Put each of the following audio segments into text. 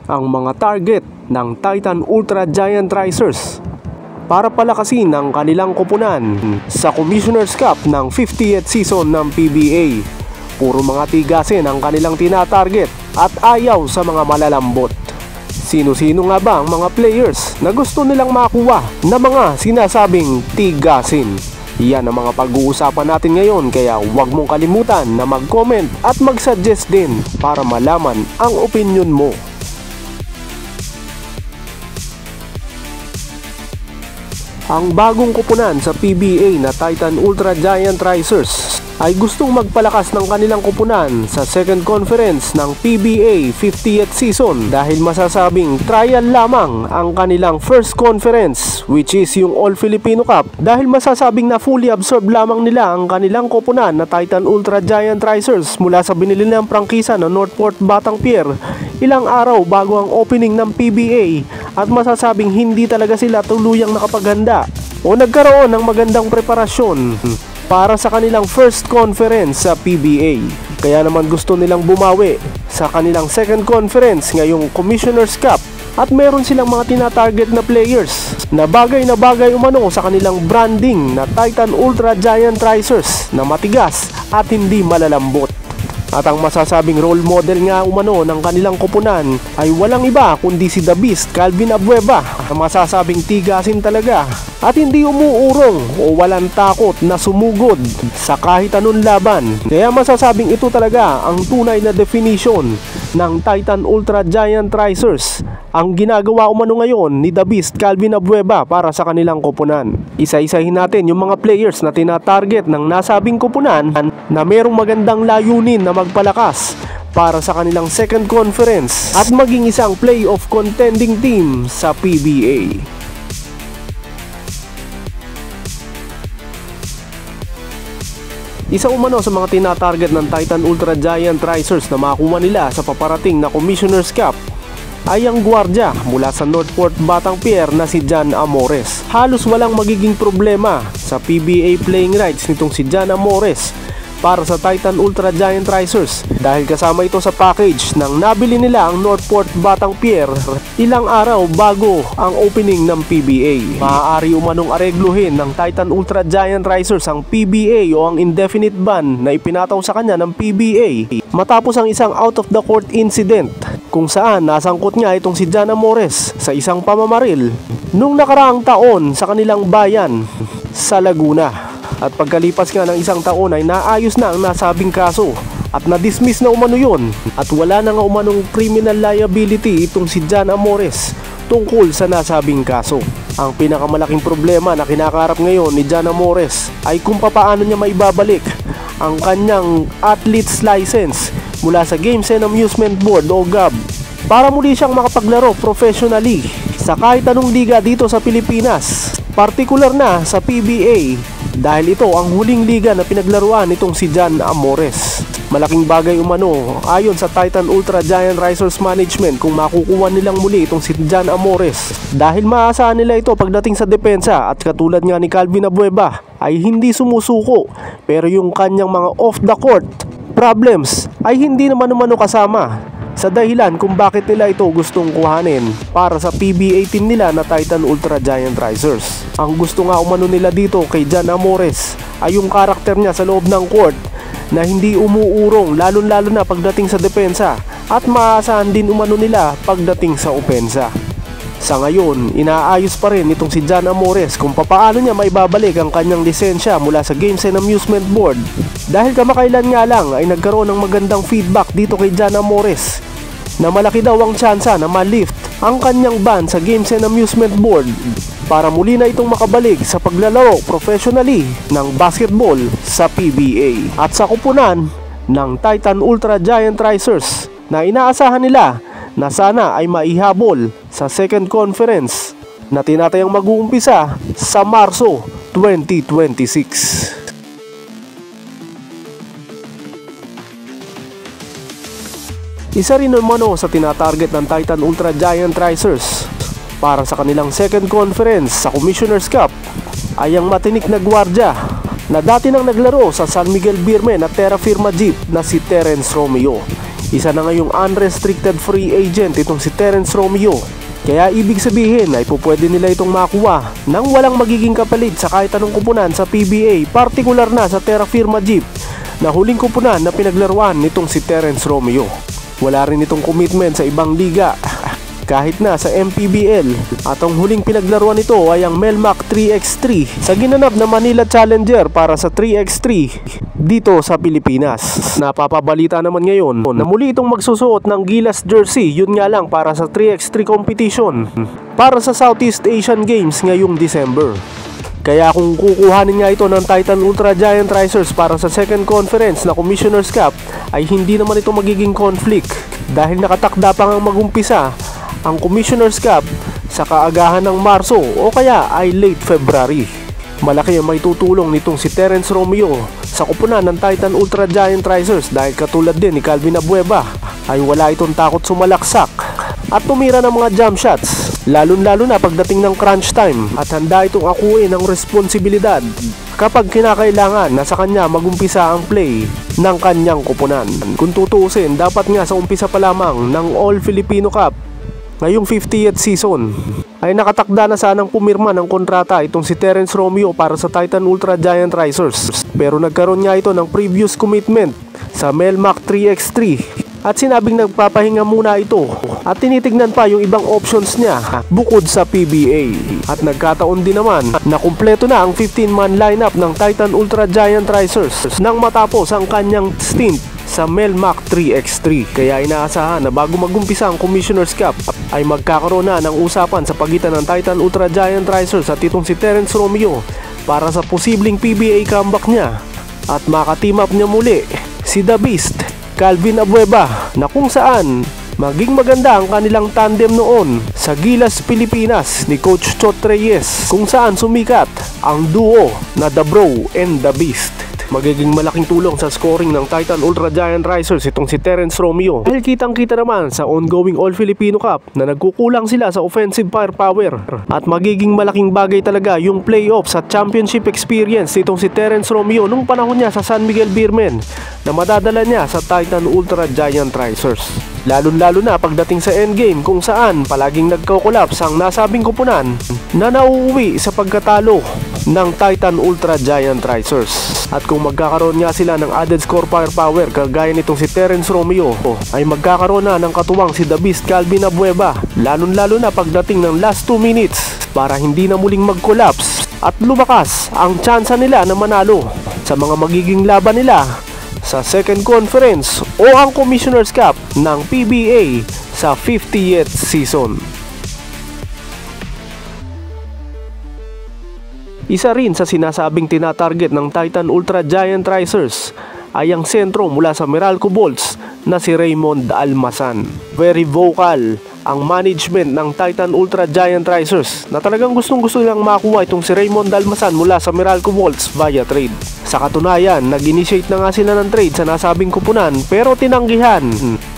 ang mga target ng Titan Ultra Giant Risers para palakasin ang kanilang koponan sa Commissioner's Cup ng 50th season ng PBA. Puro mga tigasin ang kanilang tinatarget at ayaw sa mga malalambot. Sino-sino nga ba ang mga players na gusto nilang makuha na mga sinasabing tigasin? Yan ang mga pag-uusapan natin ngayon, kaya huwag mong kalimutan na mag-comment at mag-suggest din para malaman ang opinion mo. Ang bagong koponan sa PBA na Titan Ultra Giant Risers ay gustong magpalakas ng kanilang koponan sa second conference ng PBA 50th season dahil masasabing trial lamang ang kanilang first conference, which is yung All Filipino Cup, dahil masasabing na fully absorb lamang nila ang kanilang koponan na Titan Ultra Giant Risers mula sa binili nilang prangkisa na Northport Batang Pier ilang araw bago ang opening ng PBA, at masasabing hindi talaga sila tuluyang nakapaghanda o nagkaroon ng magandang preparasyon para sa kanilang first conference sa PBA. Kaya naman gusto nilang bumawi sa kanilang second conference ngayong Commissioner's Cup, at meron silang mga tinatarget na players na bagay umano sa kanilang branding na Titan Ultra Giant Risers na matigas at hindi malalambot. At ang masasabing role model nga umano ng kanilang koponan ay walang iba kundi si The Beast Calvin Abueva, na masasabing tigasin talaga at hindi umuurong o walang takot na sumugod sa kahit anong laban. Kaya masasabing ito talaga ang tunay na definition ng Titan Ultra Giant Risers, ang ginagawa umano ngayon ni The Beast Calvin Abueva para sa kanilang koponan. Isa-isahin natin yung mga players na tinatarget ng nasabing koponan na merong magandang layunin na magpalakas para sa kanilang second conference at maging isang playoff contending team sa PBA. Isa umano sa mga tinatarget ng Titan Ultra Giant Risers na makuha nila sa paparating na Commissioner's Cup ay ang gwardiya mula sa Northport Batang Pier na si John Amores. Halos walang magiging problema sa PBA playing rights nitong si John Amores para sa Titan Ultra Giant Risers dahil kasama ito sa package ng nabili nila ang Northport Batang Pier ilang araw bago ang opening ng PBA. Maaari umanong aregluhin ng Titan Ultra Giant Risers ang PBA o ang indefinite ban na ipinataw sa kanya ng PBA matapos ang isang out of the court incident kung saan nasangkot nga itong si John Amores sa isang pamamaril nung nakaraang taon sa kanilang bayan sa Laguna. At pagkalipas nga ng isang taon ay naayos na ang nasabing kaso at na-dismiss na umano yun, at wala na nga umanong criminal liability itong si John Amores tungkol sa nasabing kaso. Ang pinakamalaking problema na kinakaharap ngayon ni John Amores ay kung papaano niya maibabalik ang kanyang athlete's license mula sa Games and Amusement Board o GAB para muli siyang makapaglaro professionally sa kahit anong liga dito sa Pilipinas, partikular na sa PBA, dahil ito ang huling liga na pinaglaruan itong si John Amores. Malaking bagay umano ayon sa Titan Ultra Giant Risers Management kung makukuha nilang muli itong si John Amores, dahil maaasahan nila ito pagdating sa depensa, at katulad nga ni Calvin Abueva ay hindi sumusuko, pero yung kanyang mga off the court problems ay hindi naman umano kasama sa dahilan kung bakit nila ito gustong kuhanin para sa PBA team nila na Titan Ultra Giant Risers. Ang gusto nga umano nila dito kay John Amores ay yung karakter niya sa loob ng court na hindi umuurong, lalo na pagdating sa depensa, at maaasahan din umano nila pagdating sa opensa. Sa ngayon, inaayos pa rin itong si John Amores kung papaano niya maibabalik ang kanyang lisensya mula sa Games and Amusement Board, dahil kamakailan nga lang ay nagkaroon ng magandang feedback dito kay John Amores na malaki daw ang tsansa na ma-lift ang kanyang ban sa Games and Amusement Board para muli na itong makabalik sa paglalaro professionally ng basketball sa PBA at sa koponan ng Titan Ultra Giant Risers na inaasahan nila na sana ay maihabol sa second conference na tinatayang mag-uumpisa sa Marso 2026. Isa rin naman sa tinatarget ng Titan Ultra Giant Risers para sa kanilang second conference sa Commissioner's Cup ay ang matinik na gwardiya na dati nang naglaro sa San Miguel Beermen at Terra Firma Jeep na si Terence Romeo. Isa na ngayong unrestricted free agent itong si Terence Romeo. Kaya ibig sabihin ay pupwede nila itong makuha nang walang magiging kapalit sa kahit anong kupunan sa PBA, partikular na sa Terra Firma Jeep na huling kupunan na pinaglaruan nitong si Terence Romeo. Wala rin itong commitment sa ibang liga kahit na sa MPBL, at ang huling pinaglaruan nito ay ang Melmac 3x3 sa ginanap na Manila Challenger para sa 3x3 dito sa Pilipinas. Napapabalita naman ngayon na muli itong magsusuot ng Gilas jersey, yun nga lang para sa 3x3 competition para sa Southeast Asian Games ngayong December. Kaya kung kukuhanin nga ito ng Titan Ultra Giant Racers para sa second conference na Commissioner's Cup, ay hindi naman ito magiging conflict dahil nakatakda pa ngang magumpisa ang Commissioner's Cup sa kaagahan ng Marso o kaya ay late February. Malaki ang may tutulong nitong si Terence Romeo sa kupunan ng Titan Ultra Giant Racers dahil katulad din ni Calvin Abueva ay wala itong takot sumalaksak at tumira ng mga jump shots, lalo na pagdating ng crunch time, at handa itong akuin ang responsibilidad kapag kinakailangan na sa kanya magumpisa ang play ng kanyang kupunan. Kung tutuusin, dapat nga sa umpisa pa lamang ng All Filipino Cup ngayong 50th season ay nakatakda na sanang pumirma ng kontrata itong si Terence Romeo para sa Titan Ultra Giant Racers, pero nagkaroon nga ito ng previous commitment sa Melmac 3x3 at sinabing nagpapahinga muna ito at tinitignan pa yung ibang options niya bukod sa PBA. At nagkataon din naman na kumpleto na ang 15-man lineup ng Titan Ultra Giant Racers nang matapos ang kanyang stint sa Melmac 3x3. Kaya inaasahan na bago magumpisa ang Commissioner's Cup ay magkakaroon na ng usapan sa pagitan ng Titan Ultra Giant Racers at itong si Terence Romeo para sa posibleng PBA comeback niya at makateam up niya muli si The Beast, Calvin Abueva, na kung saan maging maganda ang kanilang tandem noon sa Gilas Pilipinas ni Coach Chot Reyes, kung saan sumikat ang duo na The Bro and The Beast. Magiging malaking tulong sa scoring ng Titan Ultra Giant Racers itong si Terence Romeo dahil kitang-kita naman sa ongoing All Filipino Cup na nagkukulang sila sa offensive firepower, at magiging malaking bagay talaga yung playoffs at championship experience nitong si Terence Romeo nung panahon niya sa San Miguel Beermen na madadala niya sa Titan Ultra Giant Racers. Lalo na pagdating sa endgame kung saan palaging nagko-collapse ang nasabing kupunan na nauuwi sa pagkatalo ng Titan Ultra Giant Racers. At kung magkakaroon nga sila ng added score firepower kagaya nitong si Terence Romeo, ay magkakaroon na ng katuwang si The Beast Calvin Abueva, lalo na pagdating ng last 2 minutes para hindi na muling mag-collapse at lumakas ang tsansa nila na manalo sa mga magiging laban nila sa second conference o ang Commissioner's Cup ng PBA sa 50th season. Isa rin sa sinasabing tinatarget ng Titan Ultra Giant Racers ay ang sentro mula sa Meralco Bolts na si Raymond Almasan. Very vocal ang management ng Titan Ultra Giant Racers na talagang gustong-gusto nilang makuha itong si Raymond Almasan mula sa Meralco Bolts via trade. Sa katunayan, nag-initiate na nga sila ng trade sa nasabing kupunan pero tinanggihan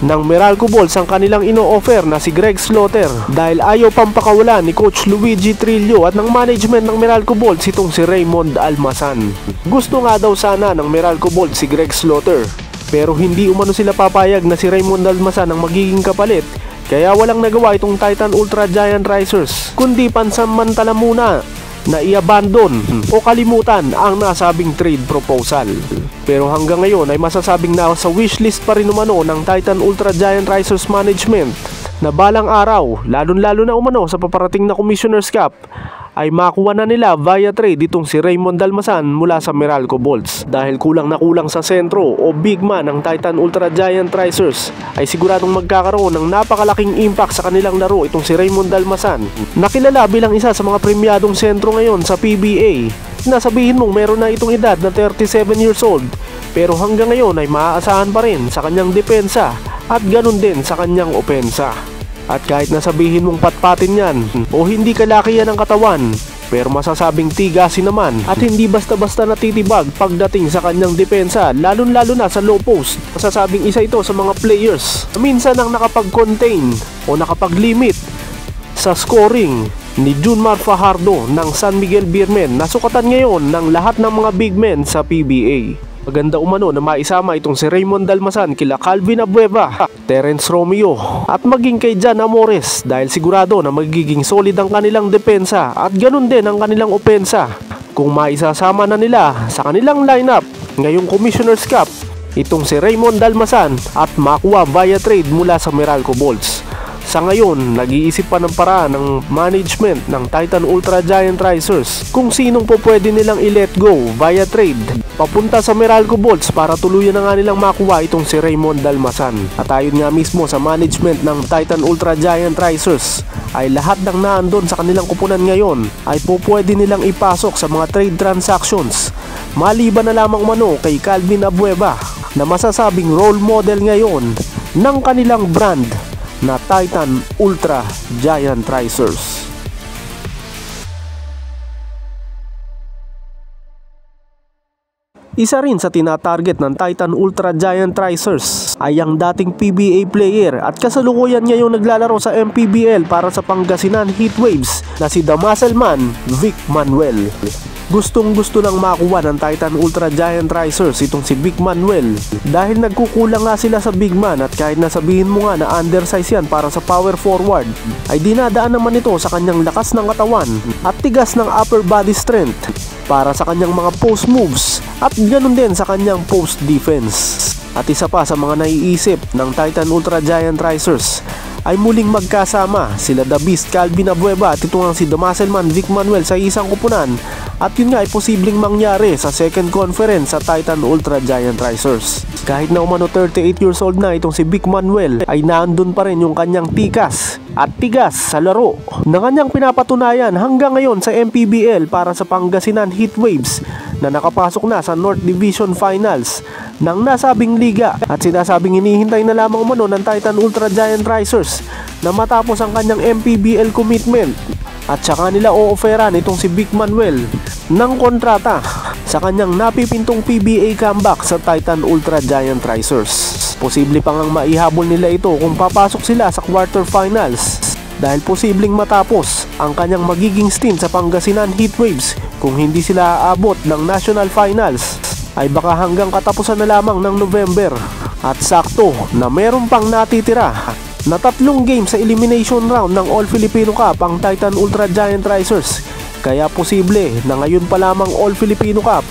ng Meralco Bolts ang kanilang ino-offer na si Greg Slaughter dahil ayaw pampakawalan ni Coach Luigi Trillo at ng management ng Meralco Bolts itong si Raymond Almasan. Gusto nga daw sana ng Meralco Bolts si Greg Slaughter pero hindi umano sila papayag na si Raymond Almasan ang magiging kapalit, kaya walang nagawa itong Titan Ultra Giant Racers kundi pansamantala muna na i-abandon o kalimutan ang nasabing trade proposal. Pero hanggang ngayon ay masasabing nasa wishlist pa rin umano ng Titan Ultra Giant Racers management na balang araw, lalo na umano sa paparating na Commissioner's Cup, ay makuha na nila via trade itong si Raymond Almasan mula sa Meralco Bolts. Dahil kulang na kulang sa sentro o big man ng Titan Ultra Giant Racers, ay siguradong magkakaroon ng napakalaking impact sa kanilang laro itong si Raymond Almasan, nakilala bilang isa sa mga premyadong sentro ngayon sa PBA. Nasabihin mong meron na itong edad na 37 years old, pero hanggang ngayon ay maaasahan pa rin sa kanyang depensa at ganun din sa kanyang opensa. At kahit nasabihin mong patpatin yan o hindi kalakihan ng katawan, pero masasabing tigasin naman at hindi basta-basta natitibag pagdating sa kanyang depensa, lalo na sa low post. Masasabing isa ito sa mga players minsan ang nakapag-contain o nakapag-limit sa scoring ni Junmar Fajardo ng San Miguel Beermen na sukatan ngayon ng lahat ng mga big men sa PBA. Maganda umano na maisama itong si Raymond Dalmasan kila Calvin Abueva, Terence Romeo at maging kay Jan Amores dahil sigurado na magiging solid ang kanilang depensa at ganun din ang kanilang opensa kung maisasama na nila sa kanilang lineup ngayong Commissioner's Cup itong si Raymond Dalmasan at makuha via trade mula sa Meralco Bolts. Sa ngayon, nag-iisip pa ng paraan ng management ng Titan Ultra Giant Racers kung sinong po pwede nilang i-let go via trade papunta sa Meralco Bolts para tuluyan na nga nilang makuha itong si Raymond Dalmasan. At ayon nga mismo sa management ng Titan Ultra Giant Racers ay lahat ng naandun sa kanilang kupunan ngayon ay po pwede nilang ipasok sa mga trade transactions maliban na lamang umano kay Calvin Abueva na masasabing role model ngayon ng kanilang brand na Titan Ultra Giant Racers. Isa rin sa tinatarget ng Titan Ultra Giant Racers ay ang dating PBA player at kasalukuyan ngayong naglalaro sa MPBL para sa Pangasinan Heatwaves na si The Muscle Man, Vic Manuel. Gustong gusto lang makuha ng Titan Ultra Giant Racers itong si Vic Manuel dahil nagkukulang nga sila sa big man at kahit nasabihin mo nga na undersize yan para sa power forward ay dinadaan naman ito sa kanyang lakas ng katawan at tigas ng upper body strength para sa kanyang mga post moves at ganun din sa kanyang post defense. At isa pa sa mga naiisip ng Titan Ultra Giant Racers ay muling magkasama sila The Beast Calvin Abueva at ito nga si The Muscle Man Vic Manuel sa isang kupunan at yun nga ay posibleng mangyari sa second conference sa Titan Ultra Giant Racers. Kahit na umano 38 years old na itong si Vic Manuel ay naandun pa rin yung kanyang tikas at tigas sa laro na kanyang pinapatunayan hanggang ngayon sa MPBL para sa Pangasinan Heatwaves na nakapasok na sa North Division Finals ng nasabing liga at sinasabing hinihintay na lamang umano ng Titan Ultra Giant Racers na matapos ang kanyang MPBL commitment at saka nila o-offeran itong si Vic Manuel ng kontrata sa kanyang napipintong PBA comeback sa Titan Ultra Giant Racers. Posible pa ngang maihabol nila ito kung papasok sila sa quarterfinals dahil posibleng matapos ang kanyang magiging stint sa Pangasinan Heatwaves kung hindi sila aabot ng National Finals ay baka hanggang katapusan na lamang ng November. At sakto na meron pang natitira na 3 games sa elimination round ng All Filipino Cup ang Titan Ultra Giant Racers, kaya posible na ngayon pa lamang All Filipino Cup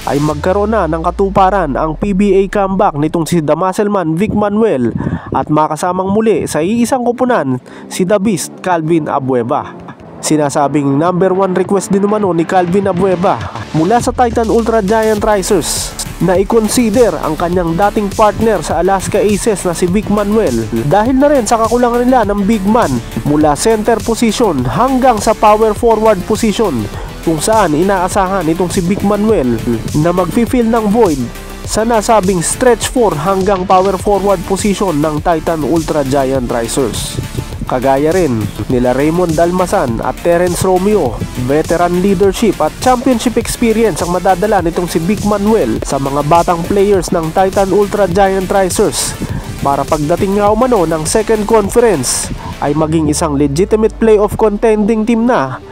ay magkaroon na ng katuparan ang PBA comeback nitong si The Muscle Man Vic Manuel at makasamang muli sa iisang kupunan si The Beast Calvin Abueva. Sinasabing number 1 request din umano ni Calvin Abueva mula sa Titan Ultra Giant Racers na i-consider ang kanyang dating partner sa Alaska Aces na si Vic Manuel dahil na rin sa kakulangan nila ng big man mula center position hanggang sa power forward position kung saan inaasahan itong si Vic Manuel na mag-fill ng void sa nasabing stretch 4 hanggang power forward position ng Titan Ultra Giant Racers. Kagaya rin nila Raymond Dalmasan at Terence Romeo, veteran leadership at championship experience ang madadala nitong si Vic Manuel sa mga batang players ng Titan Ultra Giant Racers para pagdating nga umano ng second conference ay maging isang legitimate playoff contending team na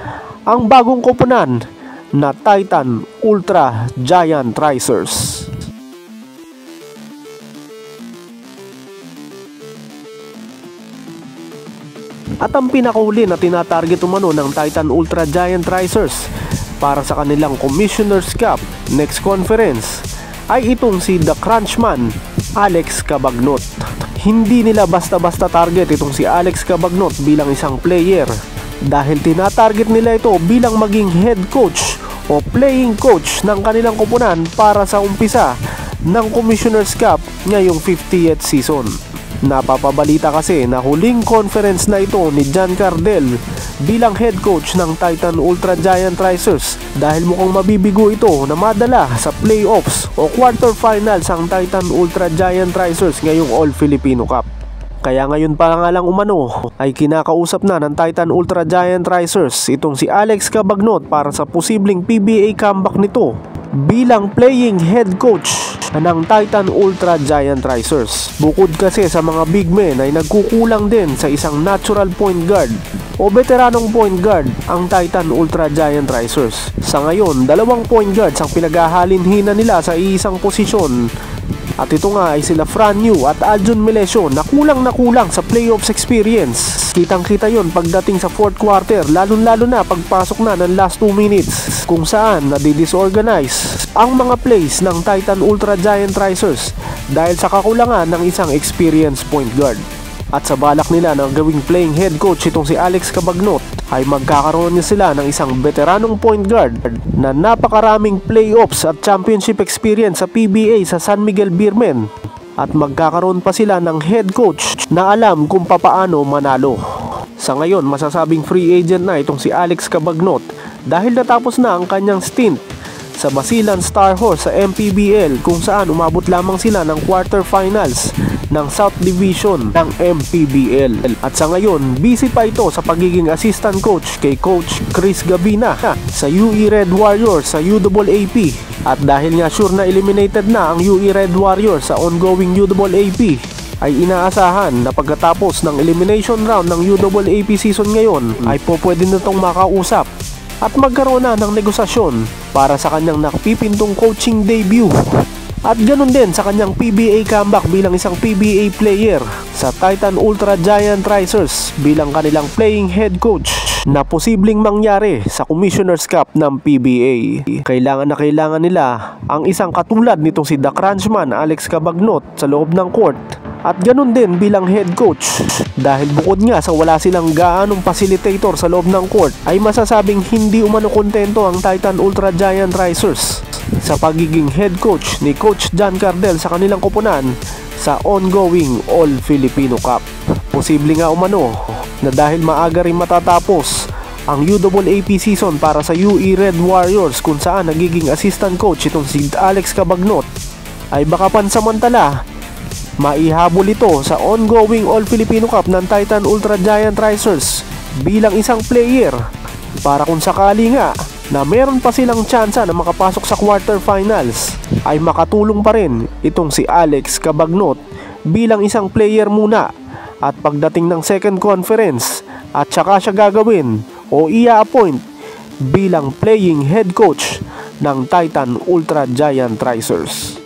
ang bagong koponan na Titan Ultra Giant Racers. At ang pinakahuli na tinatarget umano ng Titan Ultra Giant Racers para sa kanilang Commissioner's Cup next conference ay itong si The Crunchman Alex Cabagnot. Hindi nila basta-basta target itong si Alex Cabagnot bilang isang player dahil tinatarget nila ito bilang maging head coach o playing coach ng kanilang koponan para sa umpisa ng Commissioner's Cup ngayong 50th season. Napapabalita kasi na huling conference na ito ni John Cardell bilang head coach ng Titan Ultra Giant Racers dahil mukhang mabibigo ito na madala sa playoffs o quarterfinals ang Titan Ultra Giant Racers ngayong All Filipino Cup. Kaya ngayon pa nga lang umano ay kinakausap na ng Titan Ultra Giant Racers itong si Alex Cabagnot para sa posibleng PBA comeback nito bilang playing head coach ng Titan Ultra Giant Racers. Bukod kasi sa mga big men ay nagkukulang din sa isang natural point guard o veteranong point guard ang Titan Ultra Giant Risers? Sa ngayon, dalawang point guards ang pinaghahalin-hina nila sa iisang posisyon. At ito nga ay sila Fran Yu at Aljun Melesio na kulang sa playoffs experience. Kitang-kita yon pagdating sa fourth quarter, lalo na pagpasok na ng last 2 minutes kung saan nadidisorganize ang mga plays ng Titan Ultra Giant Risers dahil sa kakulangan ng isang experienced point guard. At sa balak nila na gawing playing head coach itong si Alex Cabagnot, ay magkakaroon niya sila ng isang veteranong point guard na napakaraming playoffs at championship experience sa PBA sa San Miguel Beermen. At magkakaroon pa sila ng head coach na alam kung papaano manalo. Sa ngayon, masasabing free agent na itong si Alex Cabagnot dahil natapos na ang kanyang stint sa Basilan Star Horse sa MPBL kung saan umabot lamang sila ng quarterfinals ng South Division ng MPBL. At sa ngayon, busy pa ito sa pagiging assistant coach kay Coach Chris Gabina sa UE Red Warriors sa UAAP. At dahil nga sure na eliminated na ang UE Red Warriors sa ongoing UAAP, ay inaasahan na pagkatapos ng elimination round ng UAAP season ngayon ay pwede na itong makausap at magkaroon na ng negosasyon para sa kanyang nakapipintong coaching debut. At ganun din sa kanyang PBA comeback bilang isang PBA player sa Titan Ultra Giant Risers bilang kanilang playing head coach na posibleng mangyari sa Commissioner's Cup ng PBA. Kailangan nila ang isang katulad nitong si The Crunchman Alex Cabagnot sa loob ng court. At ganun din bilang head coach dahil bukod nga sa wala silang gaanong facilitator sa loob ng court ay masasabing hindi umano kontento ang Titan Ultra Giant Risers sa pagiging head coach ni Coach John Cardel sa kanilang koponan sa ongoing All-Filipino Cup. Posible nga umano na dahil maaga rin matatapos ang UAAP season para sa UE Red Warriors kung saan nagiging assistant coach itong si Alex Cabagnot ay baka pansamantala maihabol ito sa ongoing All-Filipino Cup ng Titan Ultra Giant Risers bilang isang player para kung sakali nga na meron pa silang tsansa na makapasok sa quarterfinals ay makatulong pa rin itong si Alex Cabagnot bilang isang player muna at pagdating ng second conference at saka siya gagawin o i-appoint bilang playing head coach ng Titan Ultra Giant Risers.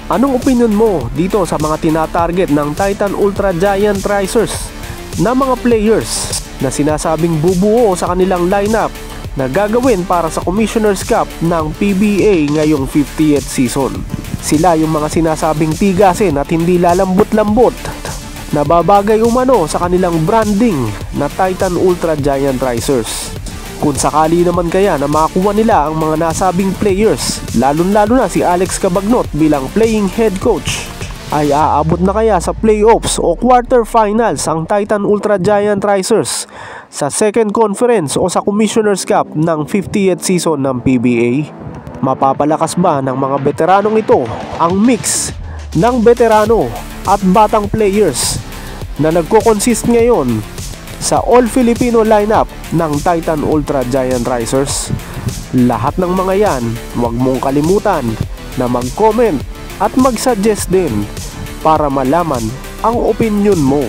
Anong opinion mo dito sa mga tinatarget ng Titan Ultra Giant Risers na mga players na sinasabing bubuo sa kanilang lineup na gagawin para sa Commissioner's Cup ng PBA ngayong 50th season? Sila yung mga sinasabing tigasin at hindi lalambot-lambot na babagay umano sa kanilang branding na Titan Ultra Giant Risers. Kung sakali naman kaya na makakuha nila ang mga nasabing players, lalo na si Alex Cabagnot bilang playing head coach, ay aabot na kaya sa playoffs o quarterfinals ang Titan Ultra Giant Risers sa second conference o sa Commissioner's Cup ng 50th season ng PBA? Mapapalakas ba ng mga veteranong ito ang mix ng veterano at batang players na nagko-consist ngayon sa All-Filipino lineup ng Titan Ultra Giant Risers? Lahat ng mga yan, huwag mong kalimutan na mag-comment at mag-suggest din para malaman ang opinion mo.